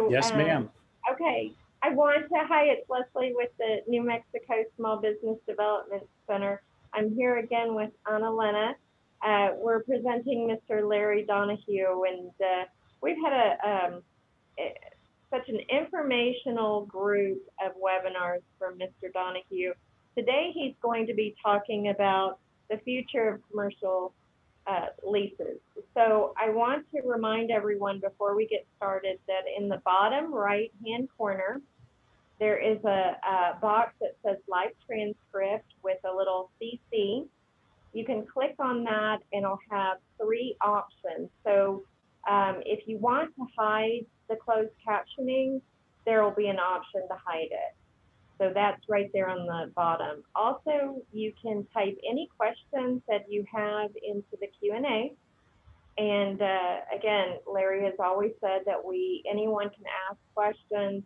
Yes, ma'am. Okay, hi, it's Leslie with the New Mexico Small Business Development Center. I'm here again with Anna Lena. We're presenting Mr. Larry Donahue, and we've had such an informational group of webinars from Mr. Donahue. Today he's going to be talking about the future of commercial leases. So I want to remind everyone before we get started that in the bottom right-hand corner, there is a box that says live transcript with a little CC. You can click on that and it'll have three options. So if you want to hide the closed captioning, there will be an option to hide it. So that's right there on the bottom. Also, you can type any questions that you have into the Q&A. And again, Larry has always said that anyone can ask questions.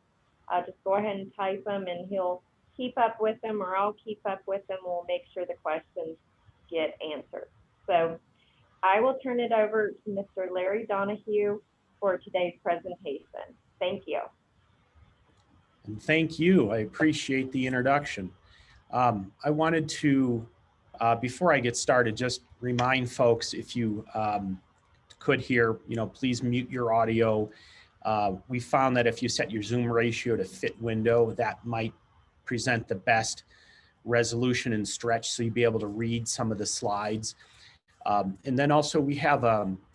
Just go ahead and type them and he'll keep up with them, or I'll keep up with them. We'll make sure the questions get answered. So I will turn it over to Mr. Larry Donahue for today's presentation. Thank you. And thank you. I appreciate the introduction. I wanted to, before I get started, just remind folks, if you could hear, please mute your audio. We found that if you set your Zoom ratio to fit window, that might present the best resolution and stretch, so you'd be able to read some of the slides. And then also we have,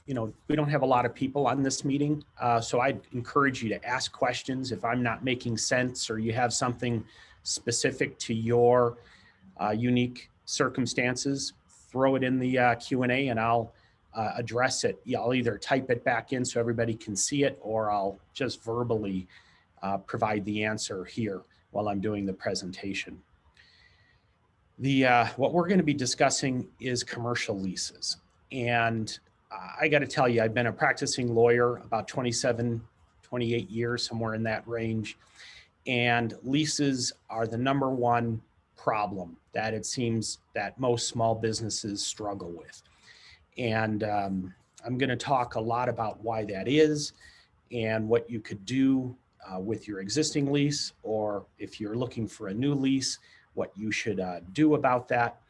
we don't have a lot of people on this meeting, so I'd encourage you to ask questions. If I'm not making sense or you have something specific to your unique circumstances, throw it in the Q&A and I'll address it. I'll either type it back in so everybody can see it, or I'll just verbally provide the answer here while I'm doing the presentation. What we're going to be discussing is commercial leases. And I got to tell you, I've been a practicing lawyer about 27, 28 years, somewhere in that range. And leases are the #1 problem that it seems that most small businesses struggle with. And I'm going to talk a lot about why that is and what you could do with your existing lease, or if you're looking for a new lease, what you should do about that.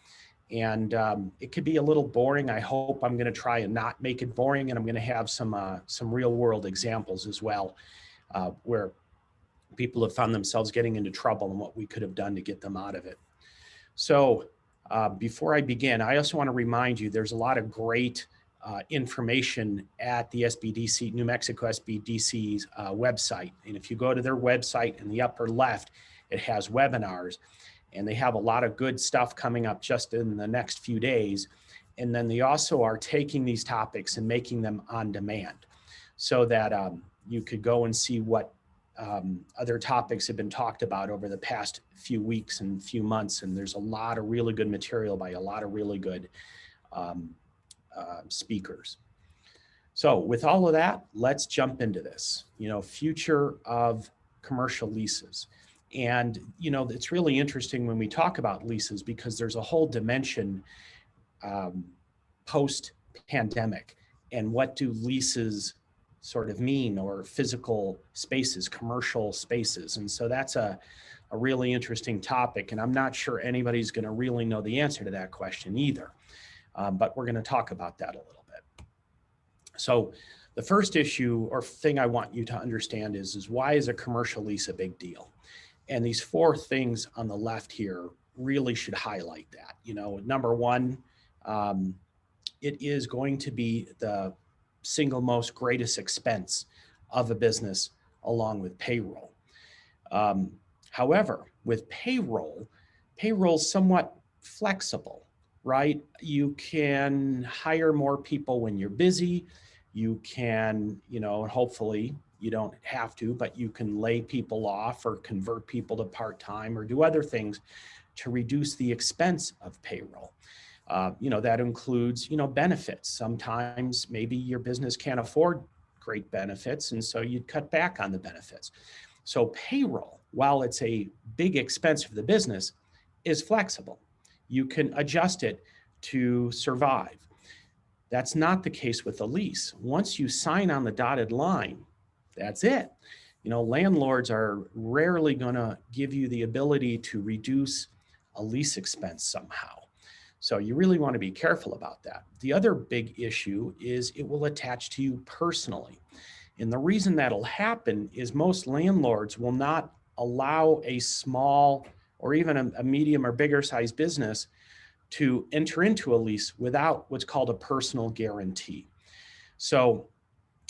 And it could be a little boring. I hope I'm going to try and not make it boring, and I'm going to have some real world examples as well, where people have found themselves getting into trouble and what we could have done to get them out of it. So before I begin, I also want to remind you there's a lot of great information at the SBDC, New Mexico SBDC's website. And if you go to their website in the upper left, it has webinars. And they have a lot of good stuff coming up just in the next few days. And then they also are taking these topics and making them on demand, so that you could go and see what other topics have been talked about over the past few weeks and few months. And there's a lot of really good material by a lot of really good speakers. So with all of that, let's jump into this, future of commercial leases. And, it's really interesting when we talk about leases, because there's a whole dimension post-pandemic, and what do leases sort of mean, or physical spaces, commercial spaces. And so that's a really interesting topic. And I'm not sure anybody's going to really know the answer to that question either. But we're going to talk about that a little bit. So the first issue or thing I want you to understand is why is a commercial lease a big deal? And these 4 things on the left here really should highlight that. #1, it is going to be the single most greatest expense of a business, along with payroll. However, with payroll's somewhat flexible, right? You can hire more people when you're busy. You can, hopefully you don't have to, but you can lay people off or convert people to part-time or do other things to reduce the expense of payroll. That includes, benefits. Sometimes maybe your business can't afford great benefits, and so you'd cut back on the benefits. So payroll, while it's a big expense for the business, is flexible. You can adjust it to survive. That's not the case with a lease. Once you sign on the dotted line, that's it. You know, landlords are rarely going to give you the ability to reduce a lease expense somehow. So you really want to be careful about that. The other big issue is it will attach to you personally. And the reason that'll happen is most landlords will not allow a small or even a medium or bigger size business to enter into a lease without what's called a personal guarantee. So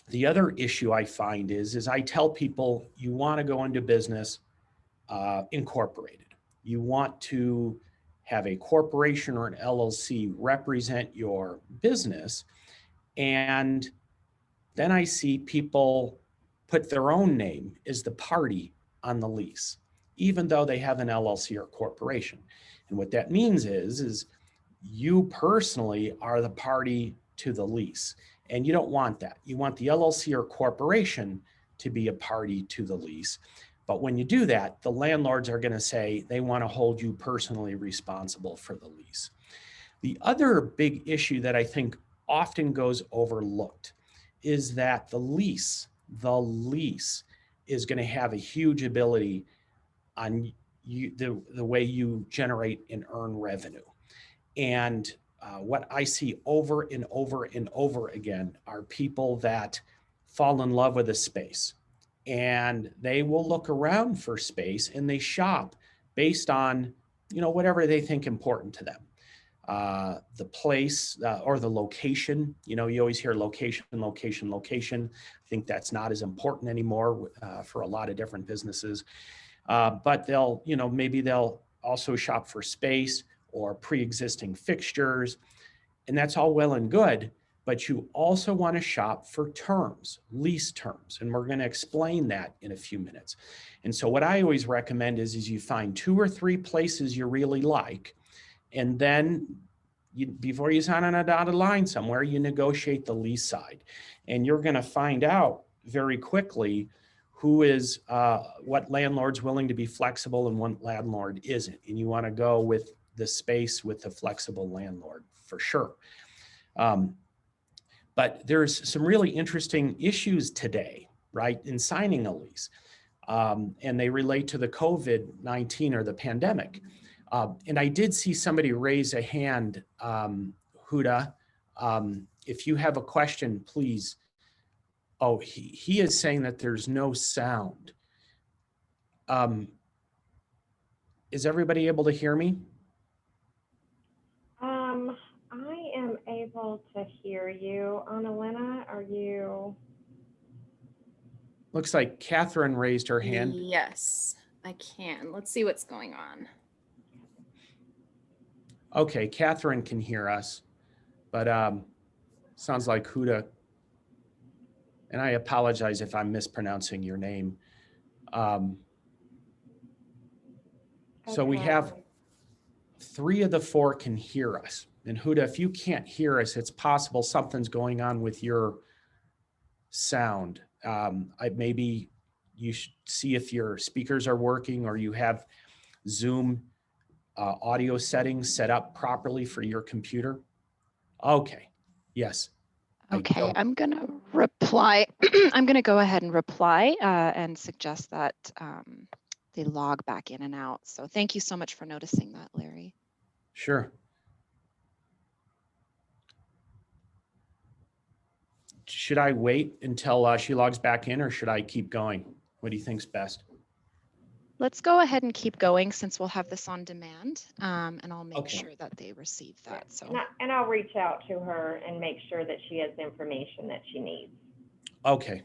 the other issue I find is I tell people you want to go into business incorporated. You want to have a corporation or an LLC represent your business. And then I see people put their own name as the party on the lease, even though they have an LLC or corporation. And what that means is you personally are the party to the lease. And you don't want that. You want the LLC or corporation to be a party to the lease. But when you do that, the landlords are going to say they want to hold you personally responsible for the lease. The other big issue that I think often goes overlooked is that the lease is going to have a huge ability on you, the way you generate and earn revenue. And what I see over and over and over again are people that fall in love with a space and they will look around for space and they shop based on, you know, whatever they think important to them. The place or the location, you know, you always hear location, location, location. I think that's not as important anymore for a lot of different businesses. But they'll, you know, maybe they'll also shop for space or pre-existing fixtures. And that's all well and good, but you also want to shop for terms, lease terms. And we're going to explain that in a few minutes. And so what I always recommend is you find 2 or 3 places you really like, and then before you sign on a dotted line somewhere, you negotiate the lease side. And you're going to find out very quickly who is, what landlord's willing to be flexible and what landlord isn't. And you want to go with the space with the flexible landlord for sure. But there's some really interesting issues today, right, in signing a lease. And they relate to the COVID-19 or the pandemic. And I did see somebody raise a hand, Huda. If you have a question, please. Oh, he is saying that there's no sound. Is everybody able to hear me? I am able to hear you. Annalena, are you? Looks like Catherine raised her hand. Yes, I can. Let's see what's going on. Okay, Catherine can hear us, but sounds like Huda. And I apologize if I'm mispronouncing your name. So we have 3 of the 4 can hear us. And Huda, if you can't hear us, it's possible something's going on with your sound. Maybe you should see if your speakers are working or you have Zoom audio settings set up properly for your computer. Okay, yes. Okay, I'm going to reply. I'm going to go ahead and reply and suggest that they log back in and out. So thank you so much for noticing that, Larry. Sure. Should I wait until she logs back in or should I keep going? What do you think's best? Let's go ahead and keep going since we'll have this on demand, and I'll make Okay. sure that they receive that. So. And I'll reach out to her and make sure that she has the information that she needs. Okay.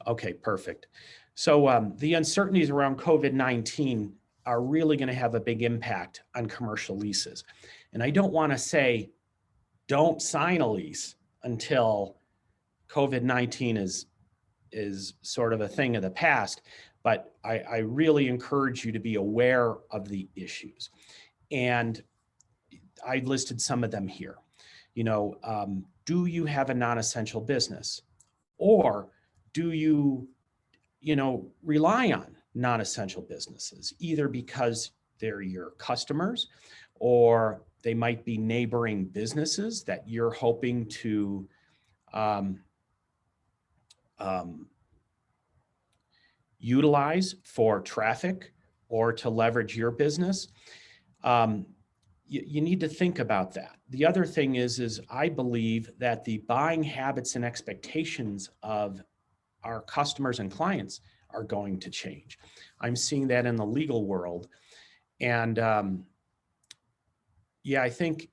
Okay, perfect. So the uncertainties around COVID-19 are really going to have a big impact on commercial leases. And I don't want to say, don't sign a lease until COVID-19 is sort of a thing of the past, but I really encourage you to be aware of the issues. And I listed some of them here. You know, do you have a non-essential business? Or do you, you know, rely on non-essential businesses, either because they're your customers or they might be neighboring businesses that you're hoping to utilize for traffic or to leverage your business, you need to think about that. The other thing is I believe that the buying habits and expectations of our customers and clients are going to change. I'm seeing that in the legal world. And yeah, I think,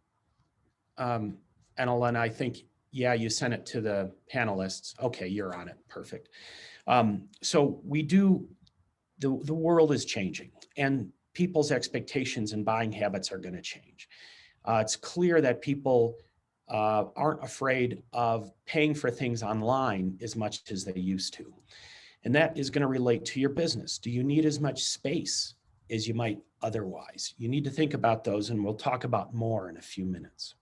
and Elena, I think, yeah, you sent it to the panelists. Okay, you're on it. Perfect. So we do, the world is changing and people's expectations and buying habits are going to change. It's clear that people aren't afraid of paying for things online as much as they used to. And that is going to relate to your business. Do you need as much space as you might otherwise? You need to think about those, and we'll talk about more in a few minutes.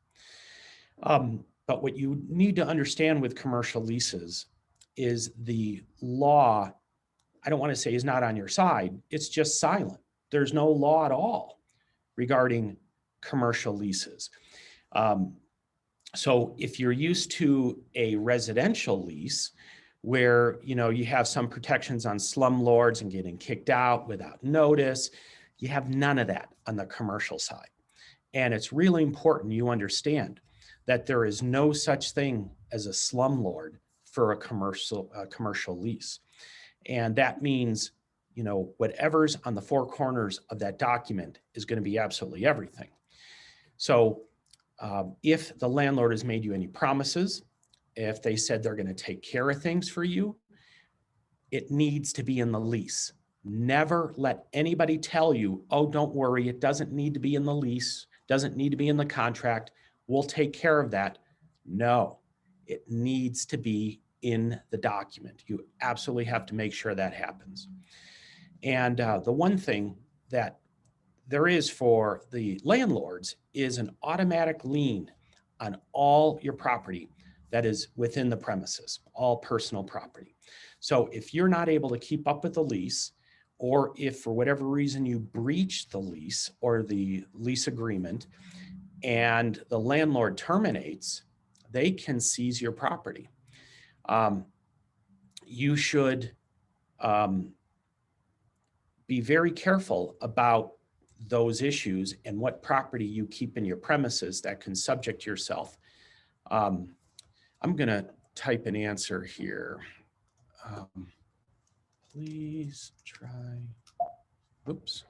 But what you need to understand with commercial leases is the law, I don't want to say is not on your side, it's just silent. There's no law at all regarding commercial leases. So if you're used to a residential lease where you have some protections on slumlords and getting kicked out without notice, you have none of that on the commercial side. And it's really important you understand that there is no such thing as a slumlord for a commercial lease. And that means, whatever's on the four corners of that document is going to be absolutely everything. So if the landlord has made you any promises, if they said they're going to take care of things for you, it needs to be in the lease. Never let anybody tell you, oh, don't worry, it doesn't need to be in the lease, doesn't need to be in the contract, we'll take care of that. No, it needs to be in the document. You absolutely have to make sure that happens. And the one thing that there is for the landlords is an automatic lien on all your property that is within the premises, all personal property. So if you're not able to keep up with the lease, or if for whatever reason you breach the lease or the lease agreement and the landlord terminates, they can seize your property. You should be very careful about those issues and what property you keep in your premises that can subject yourself. I'm going to type an answer here. Please try, oops.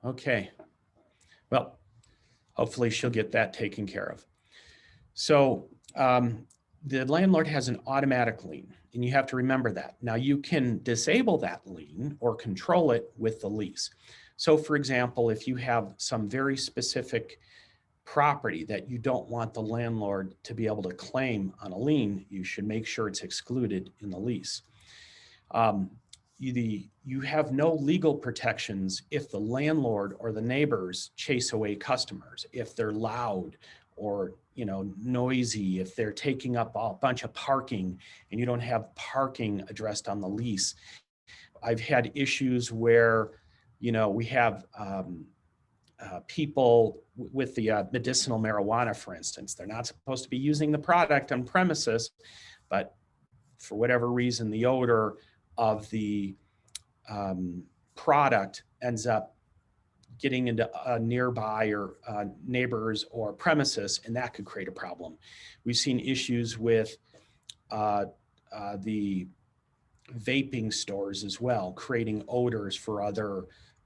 Okay, well, hopefully she'll get that taken care of. So the landlord has an automatic lien, and you have to remember that. Now you can disable that lien or control it with the lease. So for example, if you have some very specific property that you don't want the landlord to be able to claim on a lien, you should make sure it's excluded in the lease. You have no legal protections if the landlord or the neighbors chase away customers, if they're loud or noisy, if they're taking up a bunch of parking and you don't have parking addressed on the lease. I've had issues where we have people with the medicinal marijuana, for instance. They're not supposed to be using the product on premises, but for whatever reason, the odor of the product ends up getting into a nearby or neighbors or premises, and that could create a problem. We've seen issues with the vaping stores as well, creating odors for other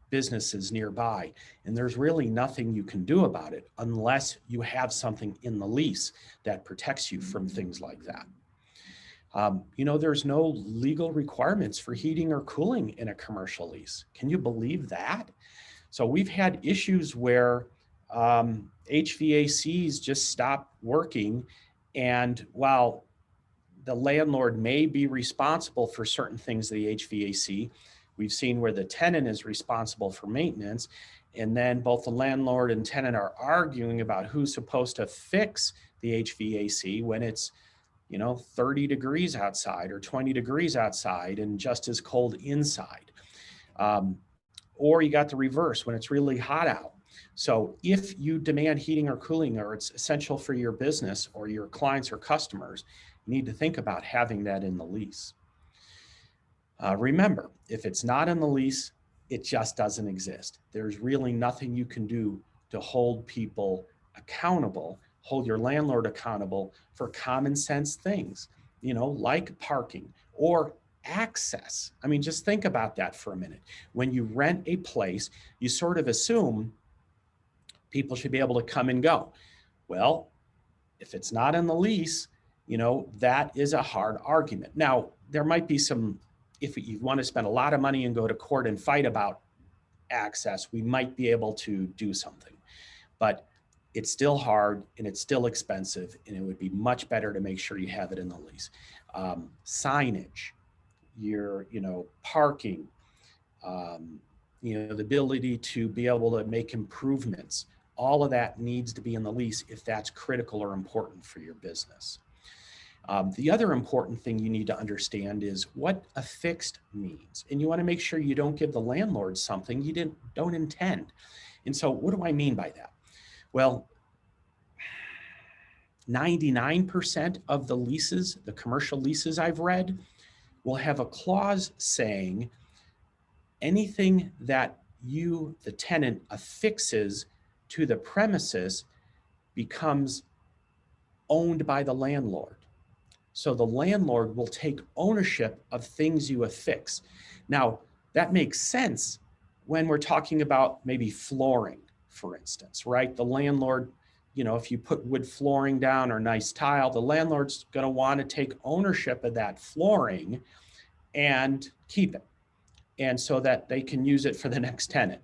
businesses nearby. And there's really nothing you can do about it unless you have something in the lease that protects you from things like that. There's no legal requirements for heating or cooling in a commercial lease. Can you believe that? So we've had issues where HVACs just stop working, and while the landlord may be responsible for certain things of the HVAC, we've seen where the tenant is responsible for maintenance, and then both the landlord and tenant are arguing about who's supposed to fix the HVAC when it's 30 degrees outside or 20 degrees outside and just as cold inside. Or you got the reverse when it's really hot out. So if you demand heating or cooling, or it's essential for your business or your clients or customers, need to think about having that in the lease. Remember, if it's not in the lease, it just doesn't exist. There's really nothing you can do to hold people accountable, hold your landlord accountable for common sense things, like parking or access. I mean, just think about that for a minute. When you rent a place, you sort of assume people should be able to come and go. Well, if it's not in the lease, that is a hard argument. Now, there might be some, if you want to spend a lot of money and go to court and fight about access, we might be able to do something. But it's still hard and it's still expensive, and it would be much better to make sure you have it in the lease. Signage, your, parking, the ability to be able to make improvements, all of that needs to be in the lease if that's critical or important for your business. The other important thing you need to understand is what a fixed means. And you want to make sure you don't give the landlord something you don't intend. And so what do I mean by that? Well, 99% of the leases, the commercial leases I've read, will have a clause saying anything that you, the tenant, affixes to the premises becomes owned by the landlord. So the landlord will take ownership of things you affix. Now, that makes sense when we're talking about maybe flooring, for instance, right? The landlord, if you put wood flooring down or nice tile, the landlord's going to want to take ownership of that flooring and keep it, and so that they can use it for the next tenant.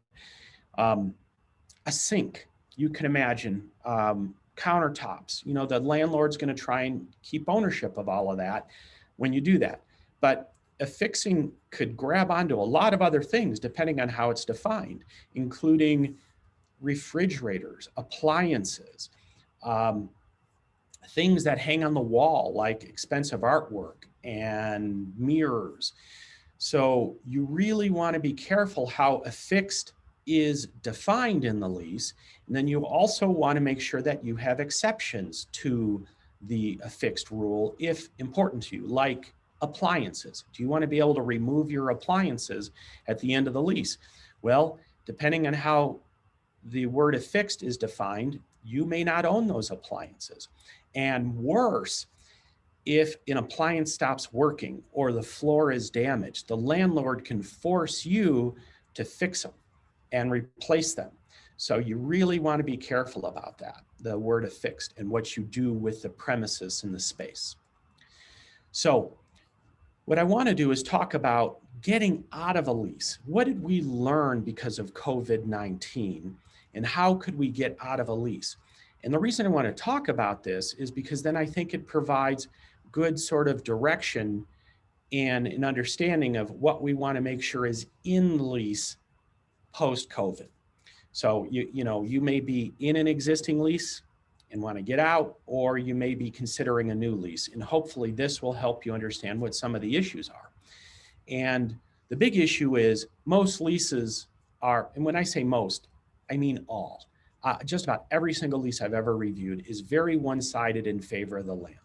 A sink, you can imagine, countertops, the landlord's going to try and keep ownership of all of that when you do that. But affixing could grab onto a lot of other things depending on how it's defined, including refrigerators, appliances, things that hang on the wall like expensive artwork and mirrors. So you really want to be careful how affixed is defined in the lease. And then you also want to make sure that you have exceptions to the affixed rule if important to you, like appliances. Do you want to be able to remove your appliances at the end of the lease? Well, depending on how the word affixed is defined, you may not own those appliances. And worse, if an appliance stops working or the floor is damaged, the landlord can force you to fix them and replace them. So you really want to be careful about that, the word affixed, and what you do with the premises and the space. So what I want to do is talk about getting out of a lease. What did we learn because of COVID-19, and how could we get out of a lease? And the reason I want to talk about this is because then I think it provides good sort of direction and an understanding of what we want to make sure is in the lease post-COVID. So you may be in an existing lease and want to get out, or you may be considering a new lease. And hopefully this will help you understand what some of the issues are. And the big issue is most leases are, and when I say most, I mean all. Just about every single lease I've ever reviewed is very one-sided in favor of the landlord.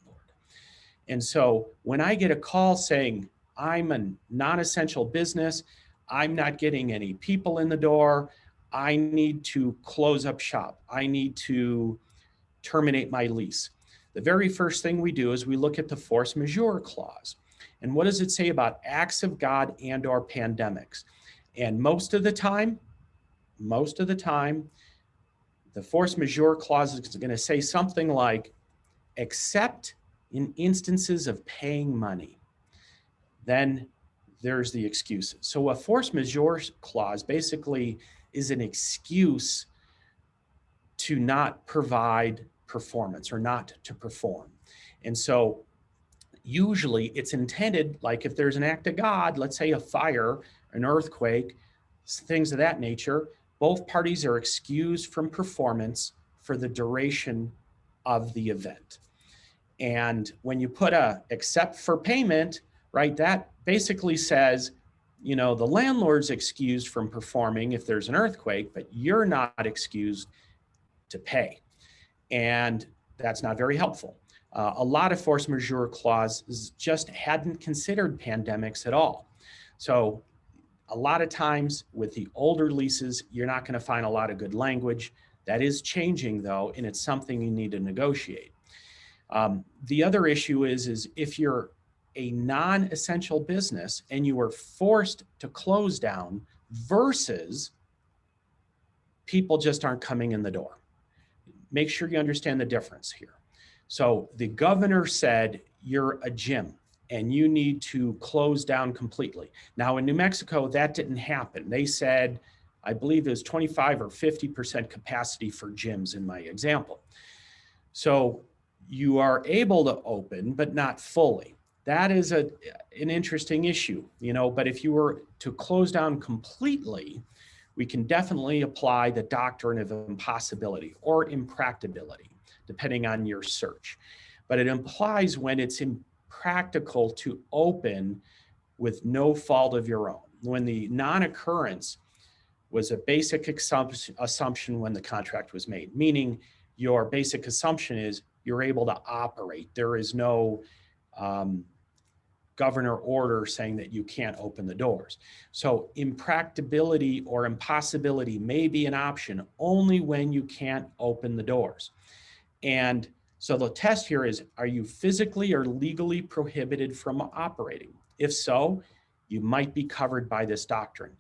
And so when I get a call saying, I'm a non-essential business, I'm not getting any people in the door, I need to close up shop, I need to terminate my lease, the very first thing we do is we look at the force majeure clause. And what does it say about acts of God and or pandemics? And most of the time, the force majeure clause is going to say something like, except in instances of paying money, then there's the excuses. So a force majeure clause basically is an excuse to not provide performance or not to perform. And so usually it's intended, like if there's an act of God, let's say a fire, an earthquake, things of that nature, both parties are excused from performance for the duration of the event. And when you put a except for payment, right, that basically says, the landlord's excused from performing if there's an earthquake, but you're not excused to pay. And that's not very helpful. A lot of force majeure clauses just hadn't considered pandemics at all. So a lot of times with the older leases, you're not going to find a lot of good language. That is changing though, and it's something you need to negotiate. The other issue is if you're a non-essential business and you were forced to close down versus people just aren't coming in the door. Make sure you understand the difference here. So the governor said you're a gym and you need to close down completely. Now in New Mexico, that didn't happen. They said, I believe it was 25 or 50% capacity for gyms in my example. So you are able to open, but not fully. That is an interesting issue, but if you were to close down completely, we can definitely apply the doctrine of impossibility or impracticability, depending on your search. But it implies when it's impractical to open with no fault of your own. When the non-occurrence was a basic assumption when the contract was made, meaning your basic assumption is you're able to operate. There is no governor order saying that you can't open the doors. So impracticability or impossibility may be an option only when you can't open the doors. And so the test here is, are you physically or legally prohibited from operating? If so, you might be covered by this doctrine.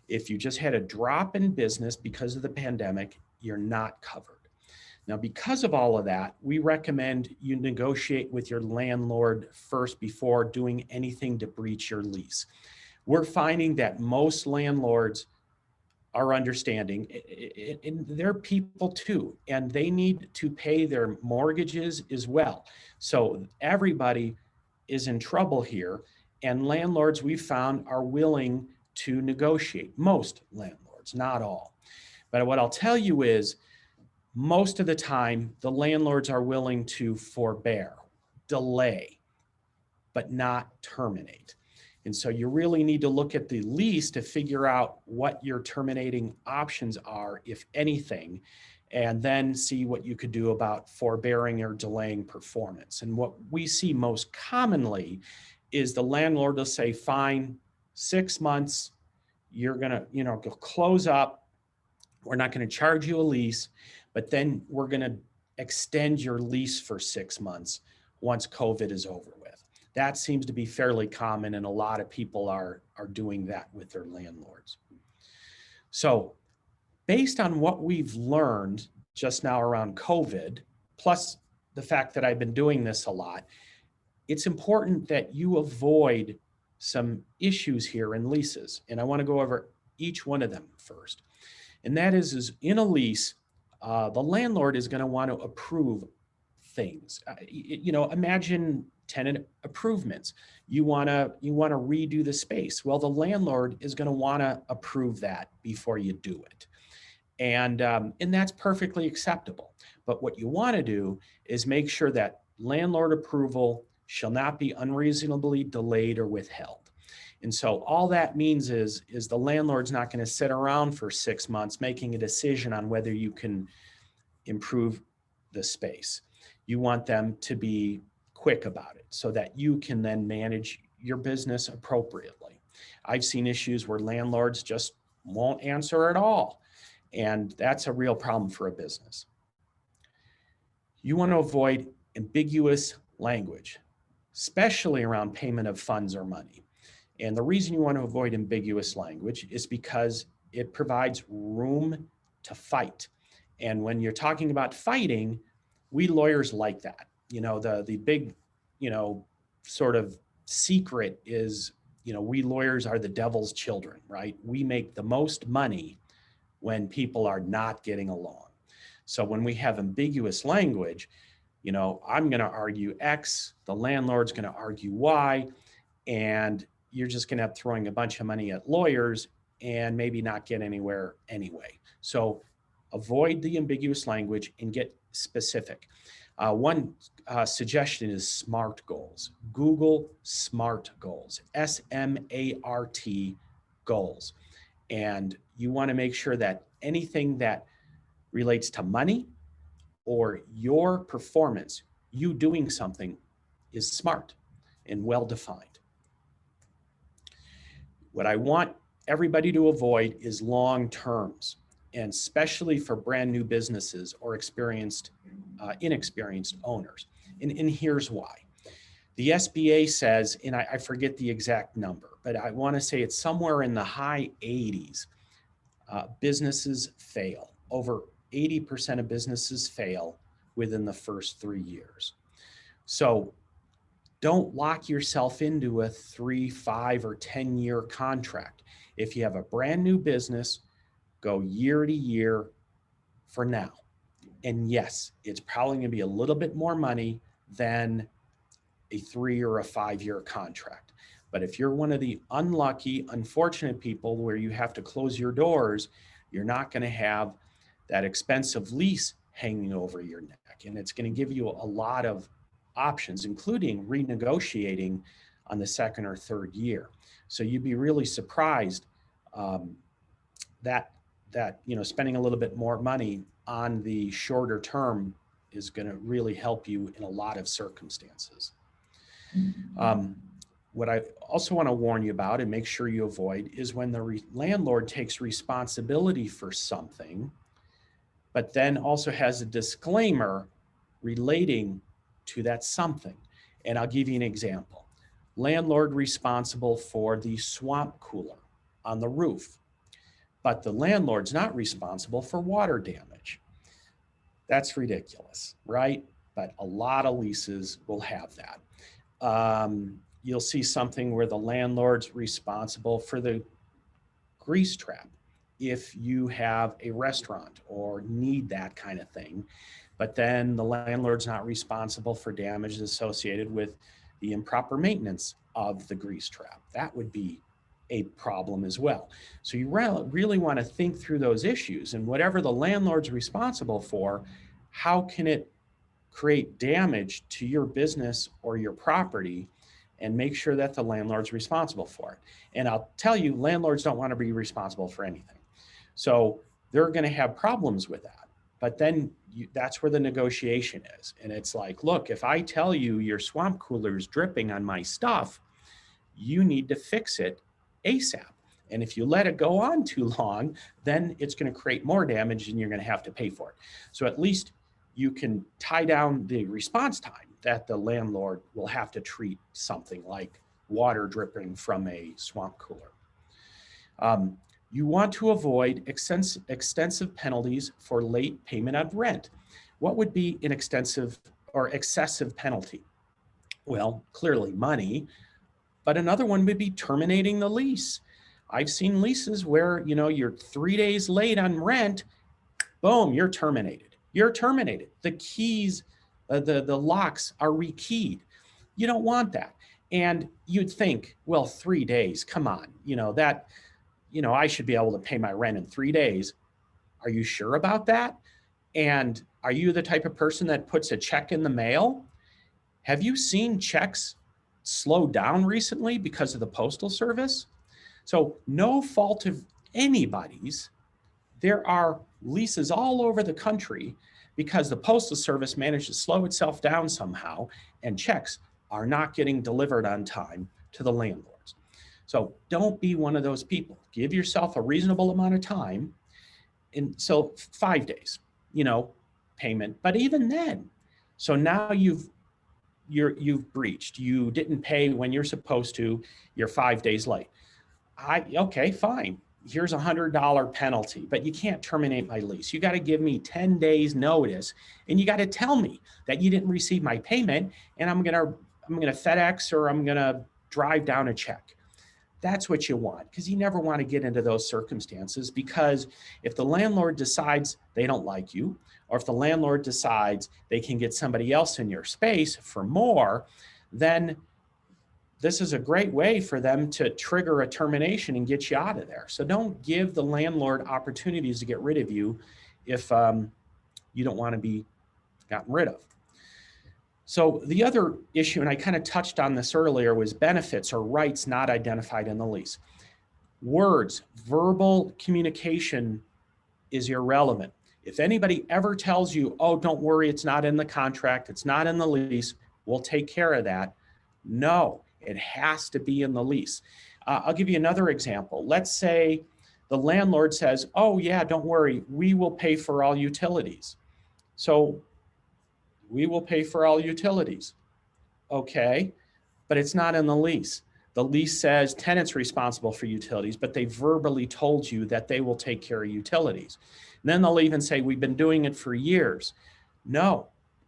If you just had a drop in business because of the pandemic, you're not covered. Now, because of all of that, we recommend you negotiate with your landlord first before doing anything to breach your lease. We're finding that most landlords are understanding, and they're people too, and they need to pay their mortgages as well. So everybody is in trouble here, and landlords we found are willing to negotiate. Most landlords, not all. But what I'll tell you is, most of the time, the landlords are willing to forbear, delay, but not terminate. And so you really need to look at the lease to figure out what your terminating options are, if anything, and then see what you could do about forbearing or delaying performance. And what we see most commonly is the landlord will say, fine, 6 months, you're gonna, close up. We're not going to charge you a lease, but then we're going to extend your lease for 6 months once COVID is over with. That seems to be fairly common, and a lot of people are doing that with their landlords. So based on what we've learned just now around COVID, plus the fact that I've been doing this a lot, it's important that you avoid some issues here in leases. And I want to go over each one of them first. And that is in a lease, the landlord is going to want to approve things. Imagine tenant improvements. You want to redo the space. Well, the landlord is going to want to approve that before you do it. And that's perfectly acceptable. But what you want to do is make sure that landlord approval shall not be unreasonably delayed or withheld. And so all that means is the landlord's not going to sit around for 6 months making a decision on whether you can improve the space. You want them to be quick about it so that you can then manage your business appropriately. I've seen issues where landlords just won't answer at all, and that's a real problem for a business. You want to avoid ambiguous language, especially around payment of funds or money. And the reason you want to avoid ambiguous language is because it provides room to fight. And when you're talking about fighting, we lawyers like that. The big, sort of secret is, we lawyers are the devil's children, right? We make the most money when people are not getting along. So when we have ambiguous language, I'm going to argue X, the landlord's going to argue Y, and you're just going to have throwing a bunch of money at lawyers and maybe not get anywhere anyway. So avoid the ambiguous language and get specific. One suggestion is SMART goals. Google SMART goals, SMART goals. And you want to make sure that anything that relates to money or your performance, you doing something is smart and well-defined. What I want everybody to avoid is long terms, and especially for brand new businesses or inexperienced owners. And here's why. The SBA says, and I forget the exact number, but I want to say it's somewhere in the high 80s. Businesses fail. Over 80% of businesses fail within the first 3 years. So don't lock yourself into a 3, 5, or 10-year contract. If you have a brand new business, go year to year for now. And yes, it's probably going to be a little bit more money than a 3 or a 5-year contract. But if you're one of the unlucky, unfortunate people where you have to close your doors, you're not going to have that expensive lease hanging over your neck. And it's going to give you a lot of options, including renegotiating on the 2nd or 3rd year. So you'd be really surprised that spending a little bit more money on the shorter term is going to really help you in a lot of circumstances. What I also want to warn you about and make sure you avoid is when the landlord takes responsibility for something, but then also has a disclaimer relating to that something. And I'll give you an example. Landlord responsible for the swamp cooler on the roof, but the landlord's not responsible for water damage. That's ridiculous, right? But a lot of leases will have that. You'll see something where the landlord's responsible for the grease trap if you have a restaurant or need that kind of thing. But then the landlord's not responsible for damage associated with the improper maintenance of the grease trap. That would be a problem as well. So you really want to think through those issues, and whatever the landlord's responsible for, how can it create damage to your business or your property, and make sure that the landlord's responsible for it. And I'll tell you, landlords don't want to be responsible for anything. So they're going to have problems with that. But then that's where the negotiation is. And it's like, look, if I tell you your swamp cooler is dripping on my stuff, you need to fix it ASAP. And if you let it go on too long, then it's going to create more damage and you're going to have to pay for it. So at least you can tie down the response time that the landlord will have to treat something like water dripping from a swamp cooler. You want to avoid extensive penalties for late payment of rent. What would be an extensive or excessive penalty? Well, clearly money, but another one would be terminating the lease. I've seen leases where, you're 3 days late on rent, boom, you're terminated. You're terminated. The keys, the locks are rekeyed. You don't want that. And you'd think, well, 3 days, come on, I should be able to pay my rent in 3 days. Are you sure about that? And are you the type of person that puts a check in the mail? Have you seen checks slow down recently because of the Postal Service? So no fault of anybody's. There are leases all over the country because the Postal Service managed to slow itself down somehow, and checks are not getting delivered on time to the landlords. So don't be one of those people. Give yourself a reasonable amount of time. And so 5 days, payment. But even then, so now you've breached. You didn't pay when you're supposed to. You're 5 days late. Okay, fine. Here's $100 penalty, but you can't terminate my lease. You got to give me 10 days notice, and you got to tell me that you didn't receive my payment, and I'm gonna FedEx or I'm gonna drive down a check. That's what you want, because you never want to get into those circumstances, because if the landlord decides they don't like you, or if the landlord decides they can get somebody else in your space for more, then this is a great way for them to trigger a termination and get you out of there. So don't give the landlord opportunities to get rid of you if you don't want to be gotten rid of. So the other issue, and I kind of touched on this earlier, was benefits or rights not identified in the lease. Words, verbal communication is irrelevant. If anybody ever tells you, oh, don't worry, it's not in the contract, it's not in the lease, we'll take care of that. No, it has to be in the lease. I'll give you another example. Let's say the landlord says, oh yeah, don't worry, we will pay for all utilities. So we will pay for all utilities. Okay, but it's not in the lease. The lease says tenant's responsible for utilities, but they verbally told you that they will take care of utilities. And then they'll even say, we've been doing it for years. No,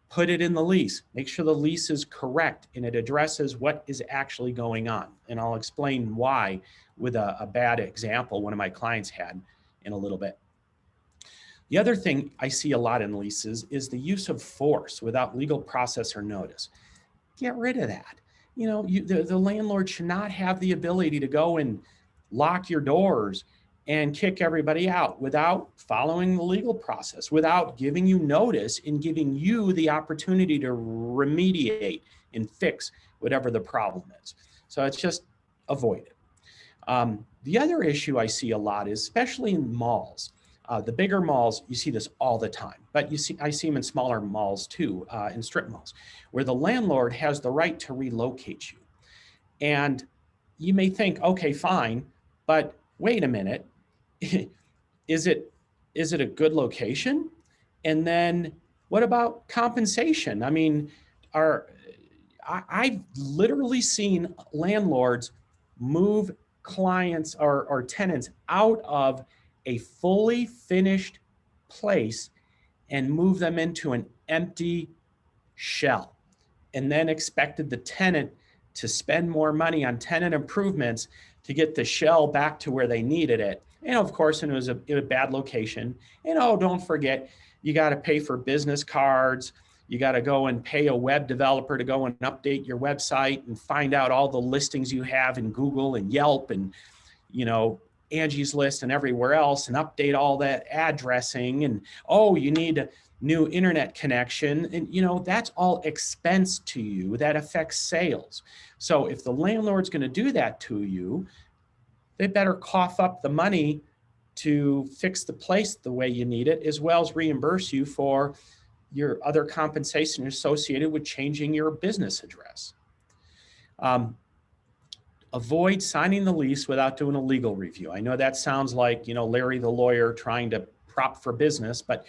put it in the lease. Make sure the lease is correct and it addresses what is actually going on. And I'll explain why with a bad example one of my clients had in a little bit. The other thing I see a lot in leases is the use of force without legal process or notice. Get rid of that. You know, the landlord should not have the ability to go and lock your doors and kick everybody out without following the legal process, without giving you notice and giving you the opportunity to remediate and fix whatever the problem is. So it's just avoid it. The other issue I see a lot is, especially in malls, the bigger malls, you see this all the time, but I see them in smaller malls too, in strip malls, where the landlord has the right to relocate you. And you may think, okay, fine, but wait a minute, is it a good location? And then what about compensation? I mean, I've literally seen landlords move clients or tenants out of a fully finished place and move them into an empty shell, and then expected the tenant to spend more money on tenant improvements to get the shell back to where they needed it. And of course, it was a bad location. And oh, don't forget, you got to pay for business cards. You got to go and pay a web developer to go and update your website and find out all the listings you have in Google and Yelp and, you know, Angie's List and everywhere else, and update all that addressing. And oh, you need a new internet connection. And, you know, that's all expense to you that affects sales. So if the landlord's going to do that to you, they better cough up the money to fix the place the way you need it, as well as reimburse you for your other compensation associated with changing your business address. Avoid signing the lease without doing a legal review. I know that sounds like, you know, Larry the lawyer trying to prop for business, but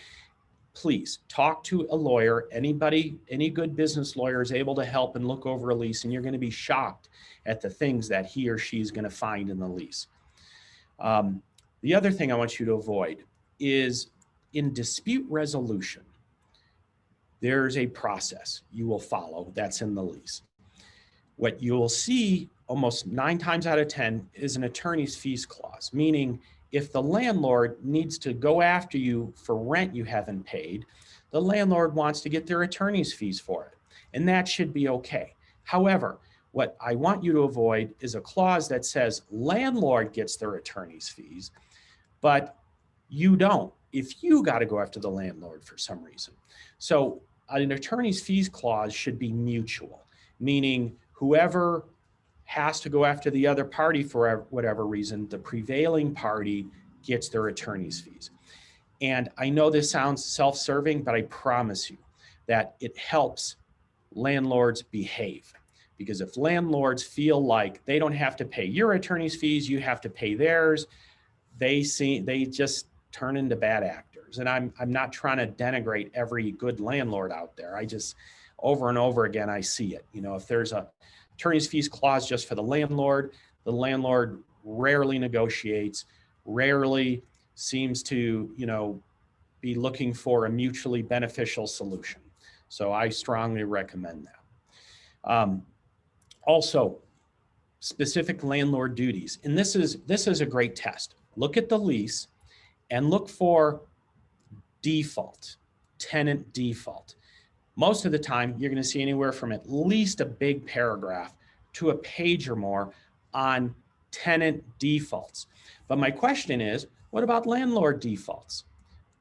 please talk to a lawyer. Any good business lawyer is able to help and look over a lease, and you're going to be shocked at the things that he or she is going to find in the lease. The other thing I want you to avoid is in dispute resolution. There's a process you will follow that's in the lease. What you will see almost 9 times out of 10 is an attorney's fees clause, meaning if the landlord needs to go after you for rent you haven't paid, the landlord wants to get their attorney's fees for it, and that should be okay. However, what I want you to avoid is a clause that says landlord gets their attorney's fees, but you don't if you got to go after the landlord for some reason. So an attorney's fees clause should be mutual, meaning whoever has to go after the other party for whatever reason, the prevailing party gets their attorney's fees. And I know this sounds self-serving, but I promise you that it helps landlords behave. Because if landlords feel like they don't have to pay your attorney's fees, you have to pay theirs, they just turn into bad actors. And I'm not trying to denigrate every good landlord out there. I just, over and over again, I see it. You know, if there's a attorney's fees clause just for the landlord rarely negotiates, rarely seems to, you know, be looking for a mutually beneficial solution. So I strongly recommend that. Also, specific landlord duties. And this is a great test. Look at the lease and look for default, tenant default. Most of the time, you're going to see anywhere from at least a big paragraph to a page or more on tenant defaults. But my question is, what about landlord defaults?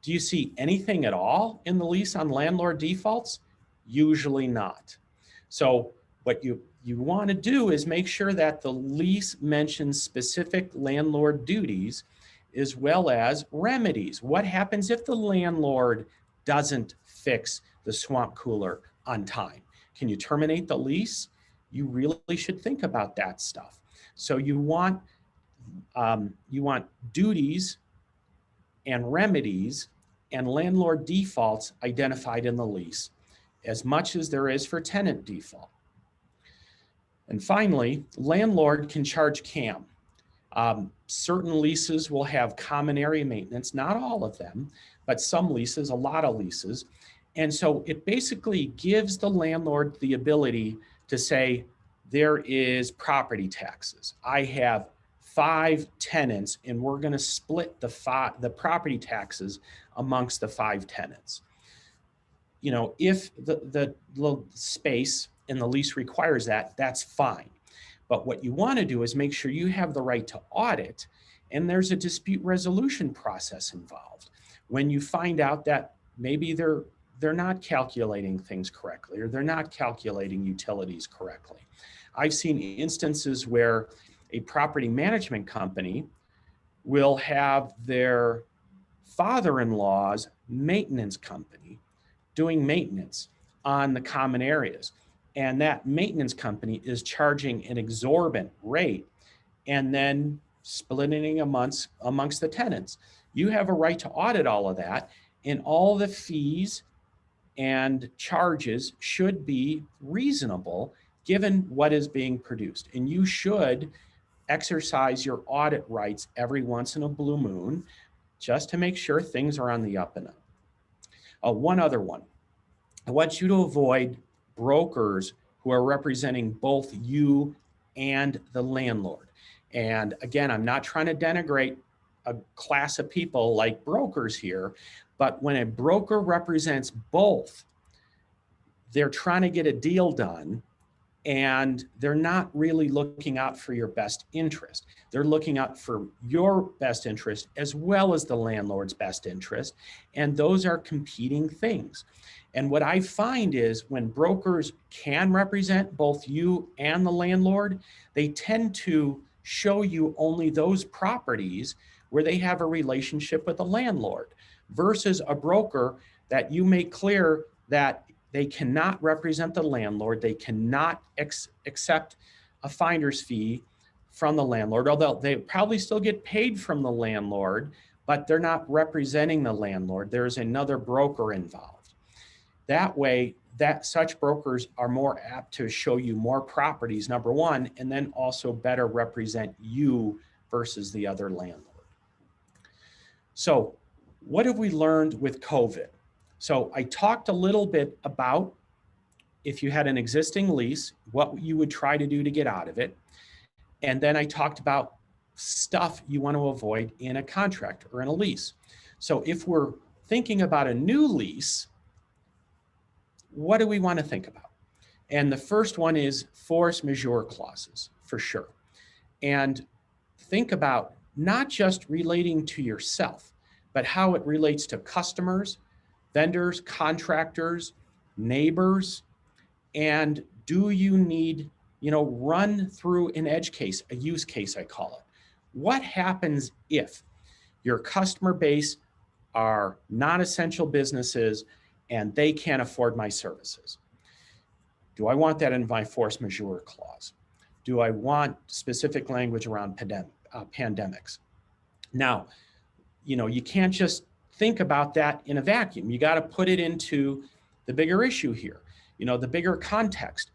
Do you see anything at all in the lease on landlord defaults? Usually not. So what you want to do is make sure that the lease mentions specific landlord duties as well as remedies. What happens if the landlord doesn't fix the swamp cooler on time? Can you terminate the lease? You really should think about that stuff. So you want duties and remedies and landlord defaults identified in the lease, as much as there is for tenant default. And finally, landlord can charge CAM. Certain leases will have common area maintenance, not all of them, but some leases, a lot of leases. And so it basically gives the landlord the ability to say, there is property taxes. I have 5 tenants and we're going to split the property taxes amongst the 5 tenants. You know, if the space in the lease requires that, that's fine. But what you want to do is make sure you have the right to audit, and there's a dispute resolution process involved. When you find out that maybe they're not calculating things correctly, or they're not calculating utilities correctly. I've seen instances where a property management company will have their father-in-law's maintenance company doing maintenance on the common areas. And that maintenance company is charging an exorbitant rate and then splitting amongst the tenants. You have a right to audit all of that, and all the fees and charges should be reasonable given what is being produced. And you should exercise your audit rights every once in a blue moon just to make sure things are on the up and up. One other one. I want you to avoid brokers who are representing both you and the landlord. And again, I'm not trying to denigrate a class of people like brokers here, but when a broker represents both, they're trying to get a deal done and they're not really looking out for your best interest. They're looking out for your best interest as well as the landlord's best interest. And those are competing things. And what I find is when brokers can represent both you and the landlord, they tend to show you only those properties where they have a relationship with the landlord, versus a broker that you make clear that they cannot represent the landlord. They cannot accept a finder's fee from the landlord, although they probably still get paid from the landlord, but they're not representing the landlord. There's another broker involved. That way, such brokers are more apt to show you more properties, number one, and then also better represent you versus the other landlord. So what have we learned with COVID? So I talked a little bit about if you had an existing lease, what you would try to do to get out of it. And then I talked about stuff you want to avoid in a contract or in a lease. So if we're thinking about a new lease, what do we want to think about? And the first one is force majeure clauses, for sure. And think about not just relating to yourself, but how it relates to customers, vendors, contractors, neighbors, and do you need, run through an edge case, a use case, I call it. What happens if your customer base are non-essential businesses and they can't afford my services? Do I want that in my force majeure clause? Do I want specific language around pandemics? Now, you can't just think about that in a vacuum. You got to put it into the bigger issue here, the bigger context.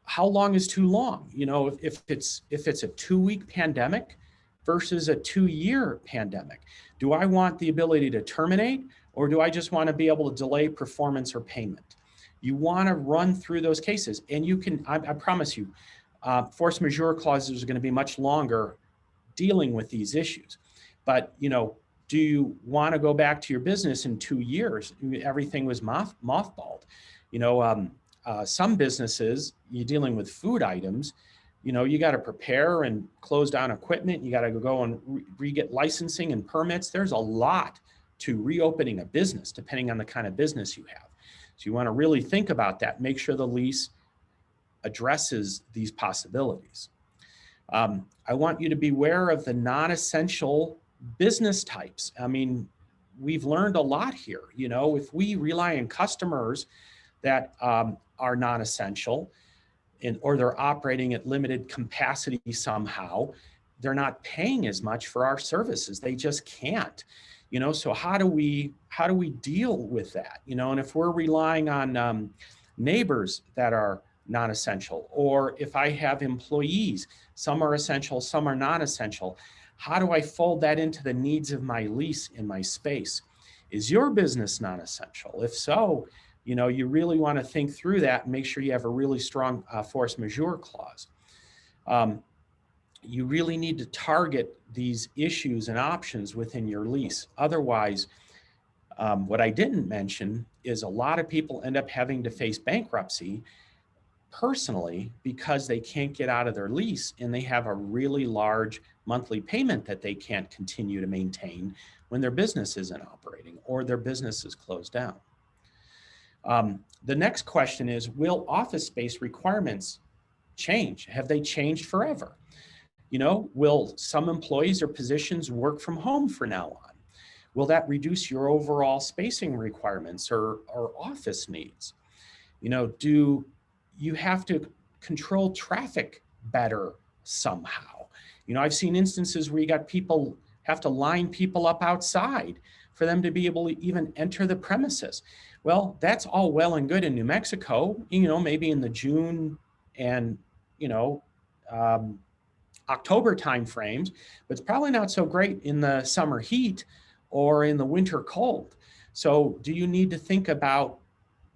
How long is too long? If it's a 2-week pandemic versus a 2-year pandemic, do I want the ability to terminate, or do I just want to be able to delay performance or payment? You want to run through those cases, and you can, I promise you, force majeure clauses are going to be much longer dealing with these issues. But, do you want to go back to your business in 2 years? Everything was mothballed. Some businesses, you're dealing with food items, you got to prepare and close down equipment. You got to go and re-get licensing and permits. There's a lot to reopening a business, depending on the kind of business you have. So you want to really think about that. Make sure the lease addresses these possibilities. I want you to beware of the non-essential business types. I mean, we've learned a lot here. You know, if we rely on customers that are non-essential or they're operating at limited capacity somehow, they're not paying as much for our services. They just can't. You know, so how do we deal with that? You know, and if we're relying on neighbors that are non-essential, or if I have employees, some are essential, some are non-essential, how do I fold that into the needs of my lease in my space? Is your business non-essential? If so, you know, you really want to think through that and make sure you have a really strong force majeure clause. You really need to target these issues and options within your lease. Otherwise, what I didn't mention is a lot of people end up having to face bankruptcy personally because they can't get out of their lease and they have a really large monthly payment that they can't continue to maintain when their business isn't operating or their business is closed down. The next question is, will office space requirements change? Have they changed forever? You know, will some employees or positions work from home from now on? Will that reduce your overall spacing requirements or office needs? You know, do you have to control traffic better somehow? You know, I've seen instances where you got people have to line people up outside for them to be able to even enter the premises. Well, that's all well and good in New Mexico, you know, maybe in the June and, you know, October timeframes, but it's probably not so great in the summer heat or in the winter cold. So do you need to think about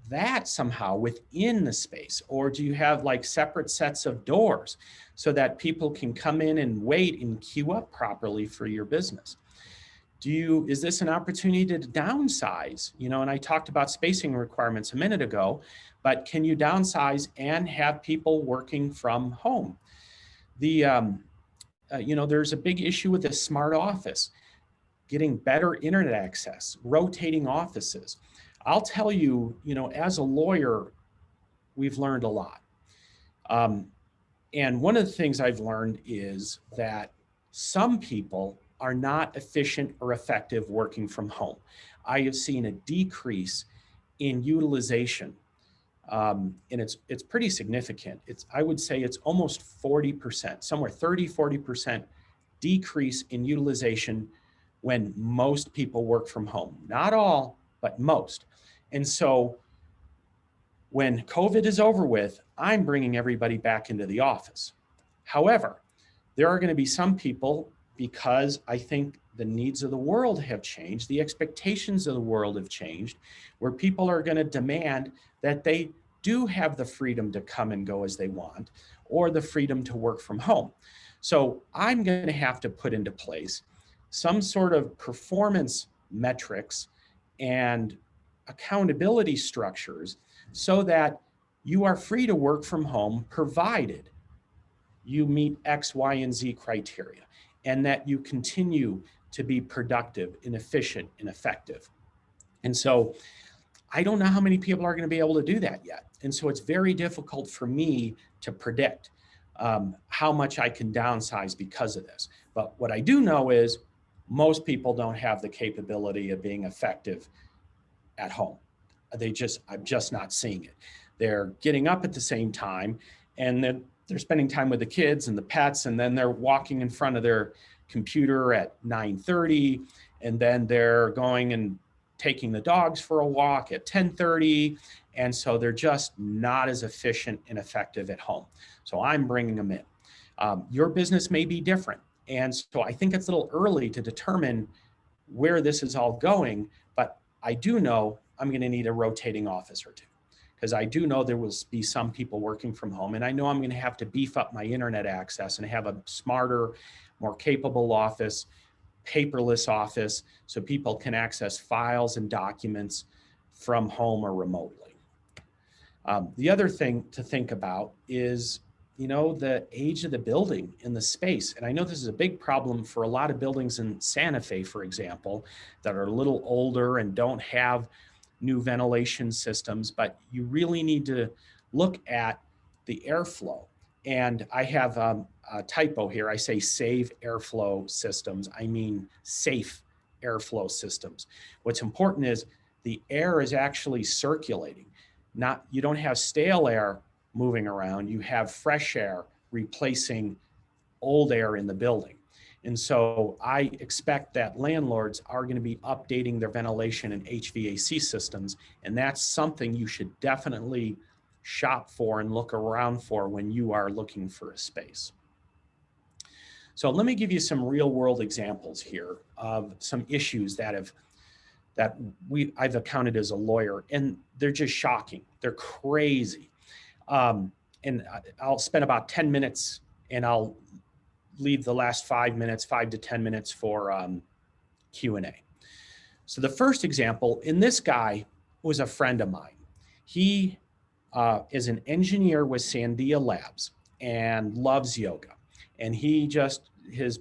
that somehow within the space? Or do you have like separate sets of doors so that people can come in and wait and queue up properly for your business? Is this an opportunity to downsize? You know, and I talked about spacing requirements a minute ago, but can you downsize and have people working from home? You know, there's a big issue with the smart office, getting better internet access, rotating offices. I'll tell you, you know, as a lawyer, we've learned a lot. And one of the things I've learned is that some people are not efficient or effective working from home. I have seen a decrease in utilization, and it's pretty significant. I would say it's almost 40%, somewhere 30-40% decrease in utilization when most people work from home. Not all, but most. And so when COVID is over with, I'm bringing everybody back into the office. However, there are going to be some people, because I think the needs of the world have changed, the expectations of the world have changed, where people are going to demand that they do have the freedom to come and go as they want, or the freedom to work from home. So I'm going to have to put into place some sort of performance metrics and accountability structures so that you are free to work from home, provided you meet X, Y, and Z criteria, and that you continue to be productive and efficient and effective. And so I don't know how many people are going to be able to do that yet. And so it's very difficult for me to predict how much I can downsize because of this. But what I do know is most people don't have the capability of being effective at home. I'm just not seeing it. They're getting up at the same time, and then they're spending time with the kids and the pets, and then they're walking in front of their computer at 9:30, and then they're going and taking the dogs for a walk at 10:30, and so they're just not as efficient and effective at home. So I'm bringing them in. Your business may be different, and so I think it's a little early to determine where this is all going, but I do know I'm going to need a rotating office or two, because I do know there will be some people working from home, and I know I'm going to have to beef up my internet access and have a smarter, more capable office, paperless office, so people can access files and documents from home or remotely. The other thing to think about is, you know, the age of the building and the space. And I know this is a big problem for a lot of buildings in Santa Fe, for example, that are a little older and don't have new ventilation systems, but you really need to look at the airflow. And I have a typo here. I say save airflow systems. I mean safe airflow systems. What's important is the air is actually circulating. You don't have stale air moving around. You have fresh air replacing old air in the building. And so I expect that landlords are going to be updating their ventilation and HVAC systems. And that's something you should definitely shop for and look around for when you are looking for a space. So let me give you some real world examples here of some issues that I've accounted as a lawyer, and they're just shocking. They're crazy. And I'll spend about 10 minutes and I'll leave the last 5 to 10 minutes for Q&A. So the first example, and this guy was a friend of mine. He is an engineer with Sandia Labs and loves yoga. And his